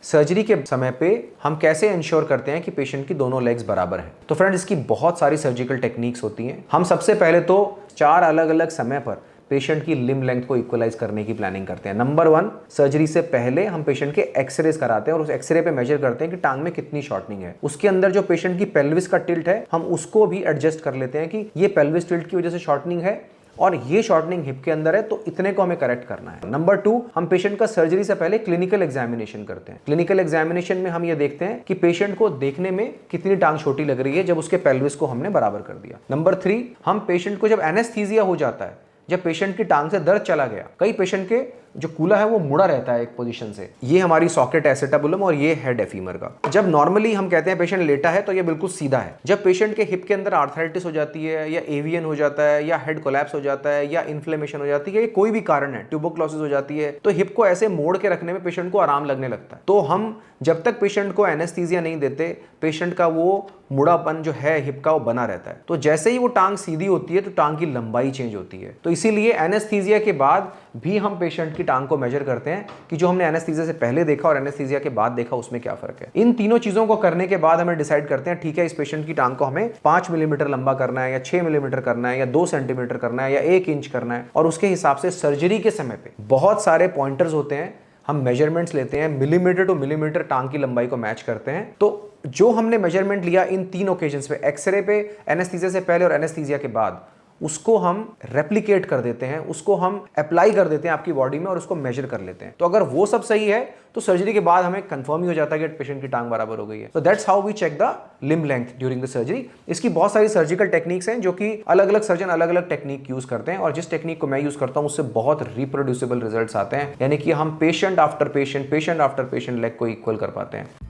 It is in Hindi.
सर्जरी के समय पे हम कैसे इंश्योर करते हैं कि पेशेंट की दोनों लेग्स बराबर हैं। तो फ्रेंड्स, इसकी बहुत सारी सर्जिकल टेक्निक्स होती हैं। हम सबसे पहले तो 4 अलग अलग समय पर पेशेंट की लिम्ब लेंथ को इक्वलाइज करने की प्लानिंग करते हैं। नंबर 1, सर्जरी से पहले हम पेशेंट के एक्सरेज कराते हैं और उस एक्सरे पे मेजर करते हैं कि टांग में कितनी शॉर्टनिंग है। उसके अंदर जो पेशेंट की पेल्विस का टिल्ट है, हम उसको भी एडजस्ट कर लेते हैं कि ये पेल्विस टिल्ट की वजह से शॉर्टनिंग है और ये शॉर्टनिंग हिप के अंदर है, तो इतने को हमें करेक्ट करना है। नंबर 2, हम पेशेंट का सर्जरी से पहले क्लिनिकल एग्जामिनेशन करते हैं। क्लिनिकल एग्जामिनेशन में हम ये देखते हैं कि पेशेंट को देखने में कितनी टांग छोटी लग रही है जब उसके पेल्विस को हमने बराबर कर दिया। नंबर 3, हम पेशेंट को जब एनेस्थीसिया हो जाता है, जब पेशेंट की टांग से दर्द चला गया, कई पेशेंट के जो कूला है वो मुड़ा रहता है एक पोजीशन से, ये हमारी सॉकेट एसेटाबुलम और ये हेड एफीमर का। जब नॉर्मली हम कहते हैं पेशेंट लेटा है तो ये बिल्कुल सीधा है। जब पेशेंट के हिप के अंदर आर्थराइटिस हो जाती है या एवियन हो जाता है या हेड कोलैप्स हो जाता है या इन्फ्लेमेशन हो जाती है, कोई भी कारण है, ट्यूबरक्लोसिस हो जाती है, तो हिप को ऐसे मोड़ के रखने में पेशेंट को आराम लगने लगता है। तो हम जब तक पेशेंट को एनेस्थीसिया नहीं देते, पेशेंट का वो मुड़ापन जो है हिप का वो बना रहता है। तो जैसे ही वो टांग सीधी होती है तो टांग की लंबाई चेंज होती है। तो इसीलिए एनेस्थीसिया के बाद भी हम पेशेंट की टांग को मेजर करते हैं कि जो हमने एनेस्थीसिया से पहले देखा और एनेस्थीसिया के बाद देखा उसमें क्या फर्क है। इन तीनों चीजों को करने के बाद हमें डिसाइड करते हैं, ठीक है, इस पेशेंट की टांग को हमें 5 मिलीमीटर लंबा करना है या 6 मिलीमीटर करना है या 2 सेंटीमीटर करना है या 1 इंच करना है। और उसके हिसाब से सर्जरी के समय पे बहुत सारे पॉइंटर्स होते हैं, हम मेजरमेंट्स लेते हैं, मिलीमीटर टू मिलीमीटर टांग की लंबाई को मैच करते हैं। तो जो हमने मेजरमेंट लिया इन 3 ओकेजन्स पे, एक्सरे पे, एनेस्थीसिया से पहले और एनेस्थीसिया के बाद, उसको हम रेप्लिकेट कर देते हैं, उसको हम अप्लाई कर देते हैं आपकी बॉडी में और उसको मेजर कर लेते हैं। तो अगर वो सब सही है तो सर्जरी के बाद हमें कंफर्म ही हो जाता है कि पेशेंट की टांग बराबर हो गई है। तो that's how we check the limb length during the surgery. इसकी बहुत सारी सर्जिकल टेक्निक्स हैं जो कि अलग अलग सर्जन अलग अलग टेक्निक यूज करते हैं, और जिस टेक्निक को मैं यूज करता हूं उससे बहुत रिप्रोड्यूसिबल रिजल्ट्स आते हैं, यानी कि हम पेशेंट आफ्टर पेशेंट लेग को इक्वल कर पाते हैं।